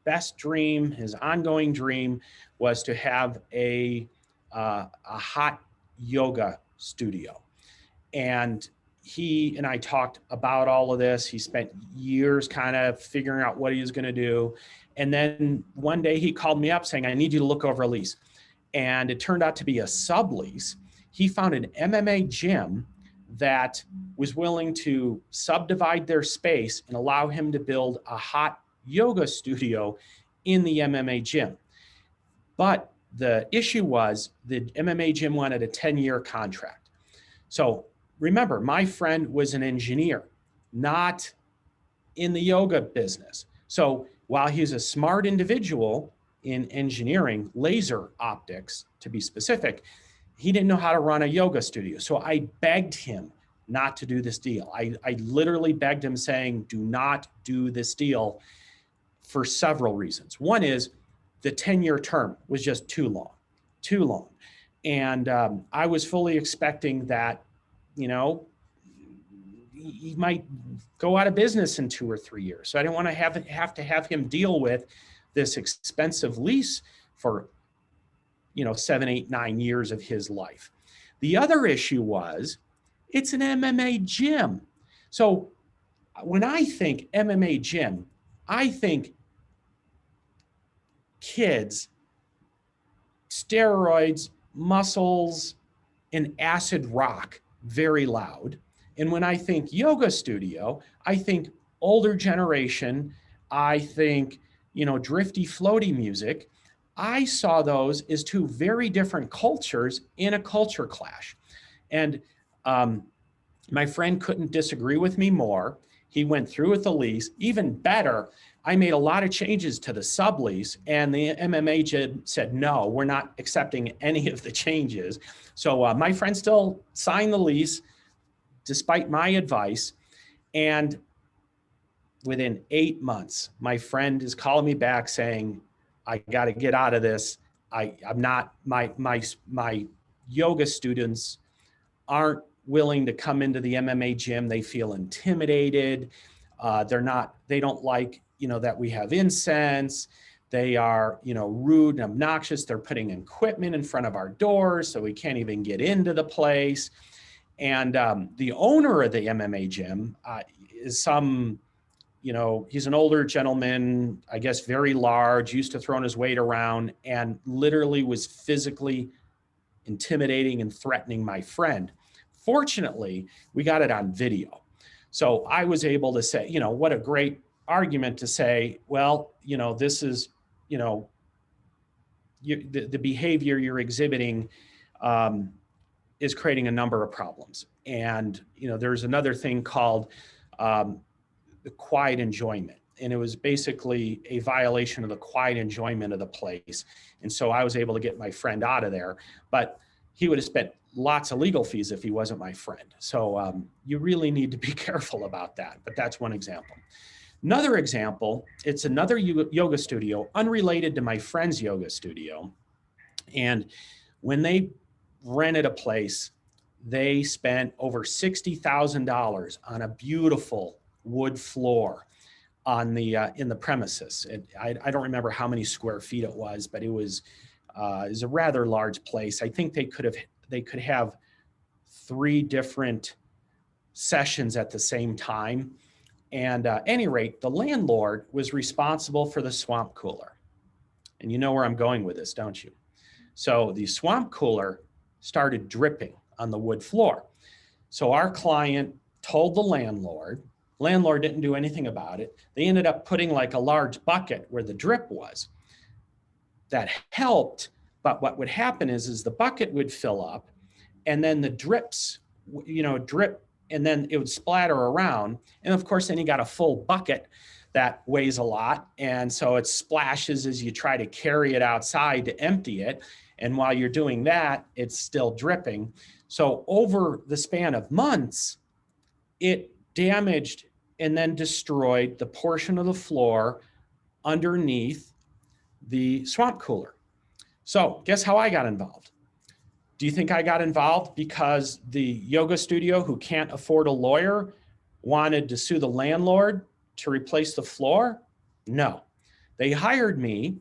best dream, his ongoing dream was to have a hot yoga studio. And he and I talked about all of this. He spent years kind of figuring out what he was going to do. And then one day he called me up saying, I need you to look over a lease. And it turned out to be a sublease. He found an MMA gym that was willing to subdivide their space and allow him to build a hot yoga studio in the MMA gym. But the issue was the MMA gym wanted a 10-year contract. So remember, my friend was an engineer, not in the yoga business. So while he's a smart individual in engineering, laser optics to be specific, he didn't know how to run a yoga studio. So I begged him not to do this deal. I literally begged him saying, do not do this deal for several reasons. One is the 10-year term was just too long. And I was fully expecting that, he might go out of business in 2 or 3 years. So I didn't want to have him deal with this expensive lease for 7, 8, 9 years of his life. The other issue was it's an MMA gym. So when I think MMA gym, I think kids, steroids, muscles, and acid rock, very loud. And when I think yoga studio, I think older generation, I think, drifty, floaty music. I saw those as two very different cultures in a culture clash. And my friend couldn't disagree with me more. He went through with the lease. Even better, I made a lot of changes to the sublease, and the MMA gym said, no, we're not accepting any of the changes. So my friend still signed the lease despite my advice. And within 8 months, my friend is calling me back saying, I got to get out of this. I'm not, my yoga students aren't willing to come into the MMA gym. They feel intimidated. They don't like, that we have incense. They are, rude and obnoxious. They're putting equipment in front of our doors, so we can't even get into the place. And the owner of the MMA gym is he's an older gentleman, I guess very large, used to throwing his weight around, and literally was physically intimidating and threatening my friend. Fortunately, we got it on video. So I was able to say, what a great argument to say, well, this is, the behavior you're exhibiting is creating a number of problems. And, there's another thing called the quiet enjoyment. And it was basically a violation of the quiet enjoyment of the place. And so I was able to get my friend out of there, but he would have spent lots of legal fees if he wasn't my friend. So you really need to be careful about that, but that's one example. Another example, it's another yoga studio unrelated to my friend's yoga studio. And when they rented a place, they spent over $60,000 on a beautiful wood floor on the in the premises. I don't remember how many square feet it was, but it was a rather large place. I think they could have 3 different sessions at the same time. And at any rate, the landlord was responsible for the swamp cooler. And you know where I'm going with this, don't you? So the swamp cooler started dripping on the wood floor. So our client told the landlord didn't do anything about it. They ended up putting like a large bucket where the drip was. That helped, but what would happen is the bucket would fill up and then the drips, drip, and then it would splatter around. And of course, then you got a full bucket that weighs a lot. And so it splashes as you try to carry it outside to empty it. And while you're doing that, it's still dripping. So over the span of months, it damaged and then destroyed the portion of the floor underneath the swamp cooler. So guess how I got involved? Do you think I got involved because the yoga studio, who can't afford a lawyer, wanted to sue the landlord to replace the floor? No. They hired me,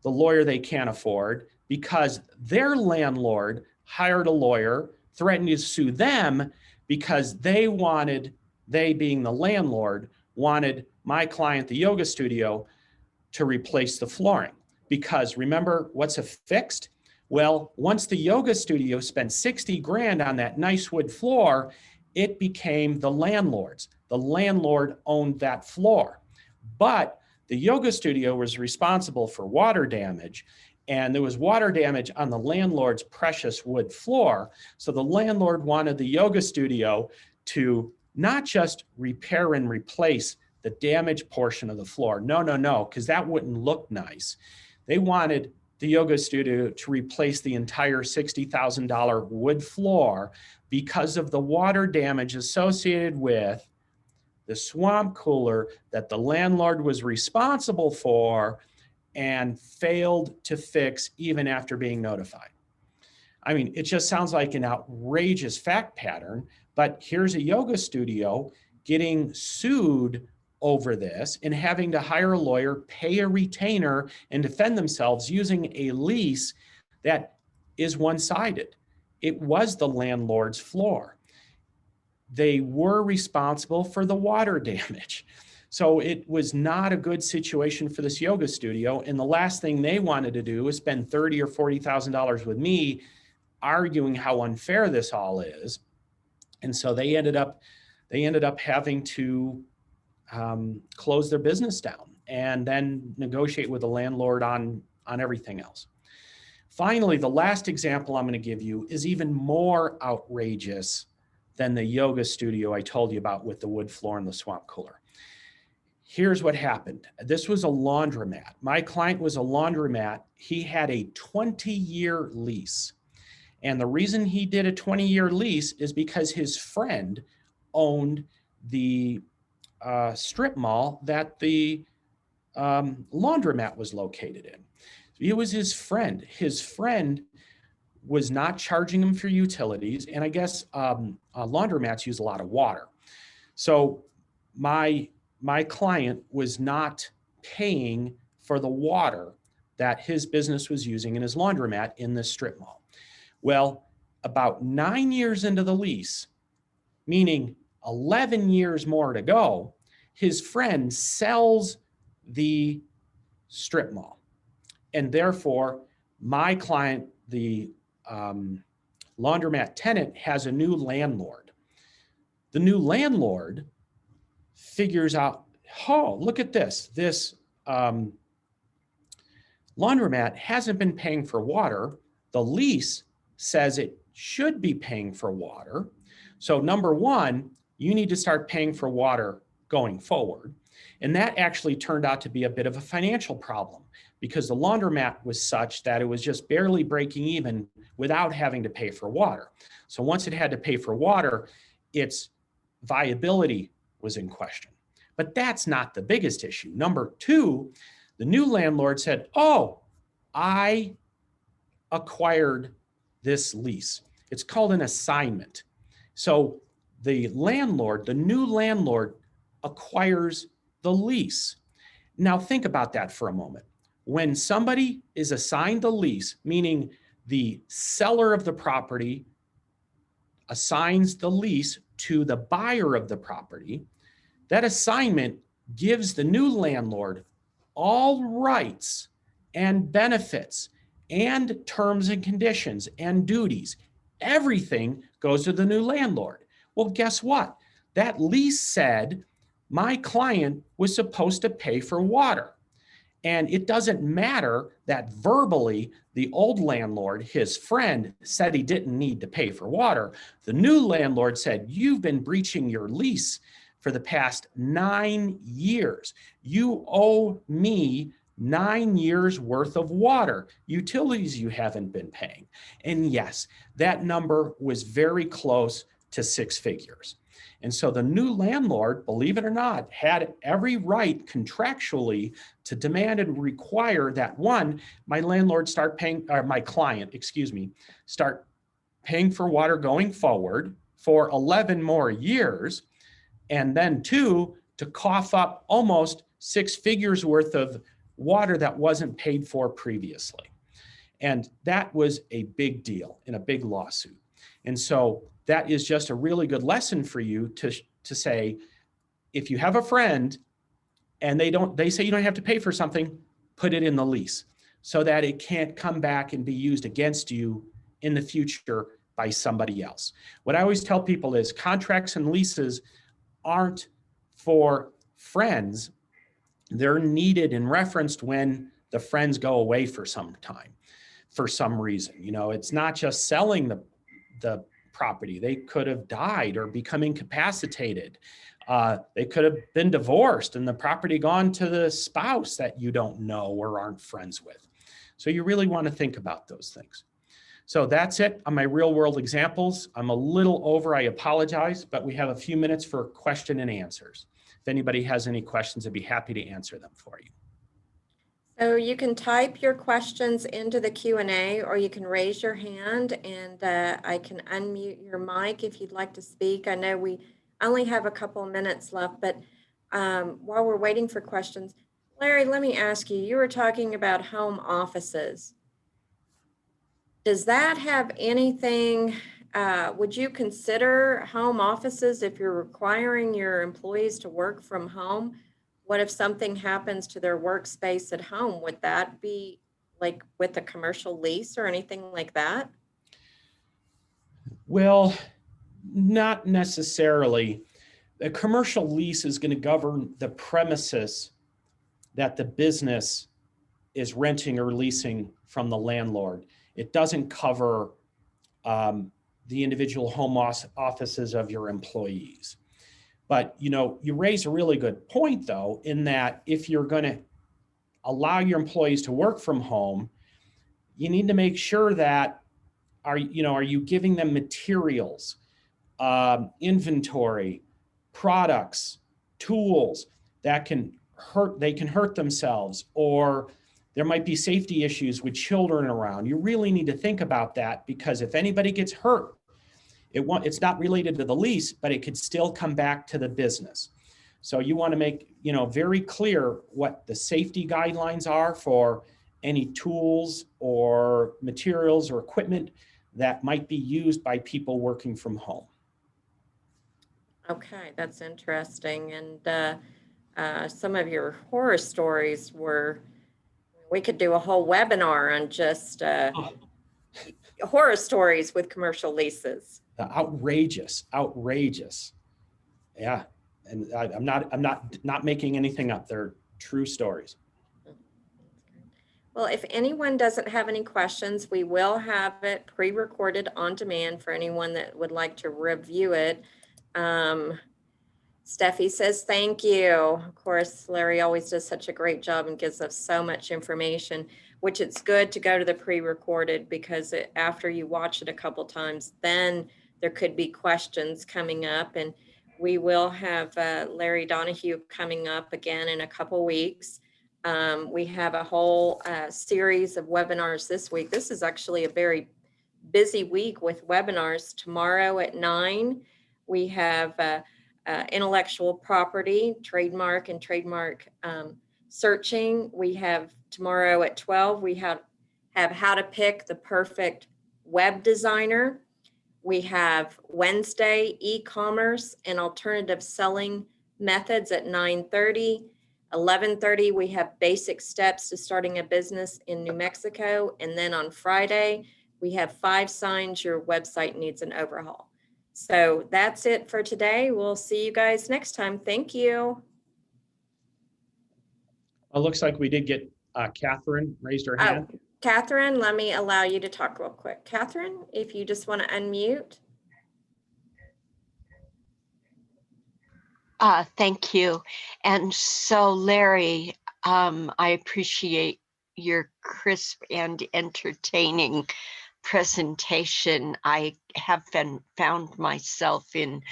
the lawyer they can't afford, because their landlord hired a lawyer, threatened to sue them because they being the landlord, wanted my client, the yoga studio, to replace the flooring. Because remember, what's affixed? Well, once the yoga studio spent 60 grand on that nice wood floor, it became the landlord's. The landlord owned that floor. But the yoga studio was responsible for water damage, and there was water damage on the landlord's precious wood floor. So the landlord wanted the yoga studio to not just repair and replace the damaged portion of the floor. No, because that wouldn't look nice. They wanted the yoga studio to replace the entire $60,000 wood floor because of the water damage associated with the swamp cooler that the landlord was responsible for and failed to fix even after being notified. I mean, it just sounds like an outrageous fact pattern, but here's a yoga studio getting sued over this and having to hire a lawyer, pay a retainer, and defend themselves using a lease that is one-sided. It was the landlord's floor. They were responsible for the water damage. So it was not a good situation for this yoga studio. And the last thing they wanted to do was spend $30,000 or $40,000 with me arguing how unfair this all is. And so they ended up having to close their business down and then negotiate with the landlord on everything else. Finally, the last example I'm going to give you is even more outrageous than the yoga studio I told you about with the wood floor and the swamp cooler. Here's what happened. This was a laundromat. My client was a laundromat. He had a 20-year lease. And the reason he did a 20-year lease is because his friend owned the strip mall that the laundromat was located in. It was his friend. His friend was not charging him for utilities. And I guess laundromats use a lot of water. So my client was not paying for the water that his business was using in his laundromat in this strip mall. Well, about 9 years into the lease, meaning 11 years more to go, his friend sells the strip mall. And therefore, my client, the laundromat tenant, has a new landlord. The new landlord figures out, oh, look at this. This laundromat hasn't been paying for water. The lease says it should be paying for water. So number one, you need to start paying for water going forward. And that actually turned out to be a bit of a financial problem because the laundromat was such that it was just barely breaking even without having to pay for water. So once it had to pay for water, its viability was in question. But that's not the biggest issue. Number two, the new landlord said, oh, I acquired this lease. It's called an assignment. So the landlord, the new landlord, acquires the lease. Now think about that for a moment. When somebody is assigned the lease, meaning the seller of the property assigns the lease to the buyer of the property, that assignment gives the new landlord all rights and benefits and terms and conditions and duties. Everything goes to the new landlord. Well, guess what? That lease said my client was supposed to pay for water. And it doesn't matter that verbally the old landlord, his friend, said he didn't need to pay for water. The new landlord said, you've been breaching your lease for the past 9 years. You owe me 9 years worth of water, utilities you haven't been paying. And yes, that number was very close to 6 figures. And so the new landlord, believe it or not, had every right contractually to demand and require that one, my landlord start paying, or my client, start paying for water going forward for 11 more years. And then 2, to cough up almost 6 figures worth of water that wasn't paid for previously. And that was a big deal in a big lawsuit. And so that is just a really good lesson for you to say, if you have a friend and they say you don't have to pay for something, put it in the lease so that it can't come back and be used against you in the future by somebody else. What I always tell people is contracts and leases aren't for friends. They're needed and referenced when the friends go away for some time, for some reason. You know, it's not just selling the property. They could have died or become incapacitated. They could have been divorced and the property gone to the spouse that you don't know or aren't friends with. So you really want to think about those things. So that's it on my real world examples. I'm a little over, I apologize, but we have a few minutes for question and answers. If anybody has any questions, I'd be happy to answer them for you. So you can type your questions into the Q&A, or you can raise your hand and I can unmute your mic if you'd like to speak. I know we only have a couple of minutes left, but while we're waiting for questions, Larry, let me ask you, you were talking about home offices. Does that have anything, would you consider home offices if you're requiring your employees to work from home? What if something happens to their workspace at home? Would that be like with a commercial lease or anything like that? Well, not necessarily. A commercial lease is going to govern the premises that the business is renting or leasing from the landlord. It doesn't cover the individual home offices of your employees. But, you know, you raise a really good point, though, in that if you're going to allow your employees to work from home, you need to make sure that are you giving them materials, inventory, products, tools that they can hurt themselves, or there might be safety issues with children around. You really need to think about that, because if anybody gets hurt, it's not related to the lease, but it could still come back to the business. So you want to make, very clear what the safety guidelines are for any tools or materials or equipment that might be used by people working from home. Okay, that's interesting. And some of your horror stories we could do a whole webinar on just horror stories with commercial leases. Outrageous. Yeah. And I'm not making anything up. They're true stories. Well, if anyone doesn't have any questions, we will have it pre-recorded on demand for anyone that would like to review it. Steffi says, thank you. Of course, Larry always does such a great job and gives us so much information, which it's good to go to the pre-recorded, because after you watch it a couple times, then there could be questions coming up. And we will have Larry Donahue coming up again in a couple weeks. We have a whole series of webinars this week. This is actually a very busy week with webinars. Tomorrow at 9, we have intellectual property, trademark and trademark searching. We have tomorrow at 12, we have how to pick the perfect web designer. We have Wednesday, e-commerce and alternative selling methods at 9:30. 11:30, we have basic steps to starting a business in New Mexico. And then on Friday, we have 5 signs your website needs an overhaul. So that's it for today. We'll see you guys next time. Thank you. It looks like we did get Catherine raised her hand. Oh, Catherine, let me allow you to talk real quick. Catherine, if you just want to unmute. Thank you. And so, Larry, I appreciate your crisp and entertaining presentation. I have found myself in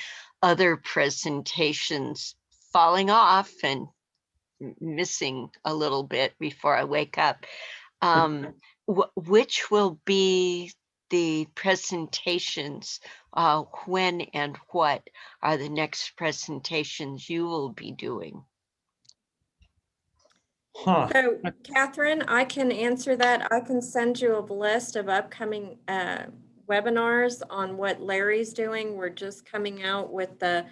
other presentations falling off and missing a little bit before I wake up. Which will be the presentations? When and what are the next presentations you will be doing? Huh. So, Catherine, I can answer that. I can send you a list of upcoming webinars on what Larry's doing. We're just coming out with the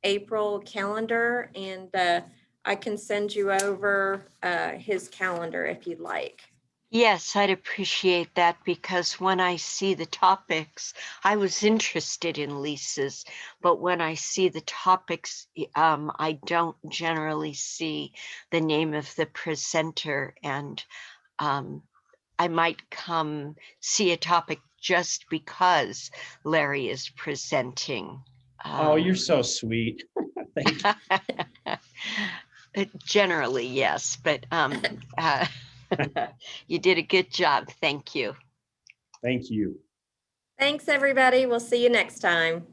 April calendar, and I can send you over his calendar if you'd like. Yes, I'd appreciate that, because when I see the topics, I was interested in leases, but when I see the topics, I don't generally see the name of the presenter, and I might come see a topic just because Larry is presenting. Oh, you're so sweet. Thank you. Generally, yes, but you did a good job. Thank you. Thank you. Thanks, everybody. We'll see you next time.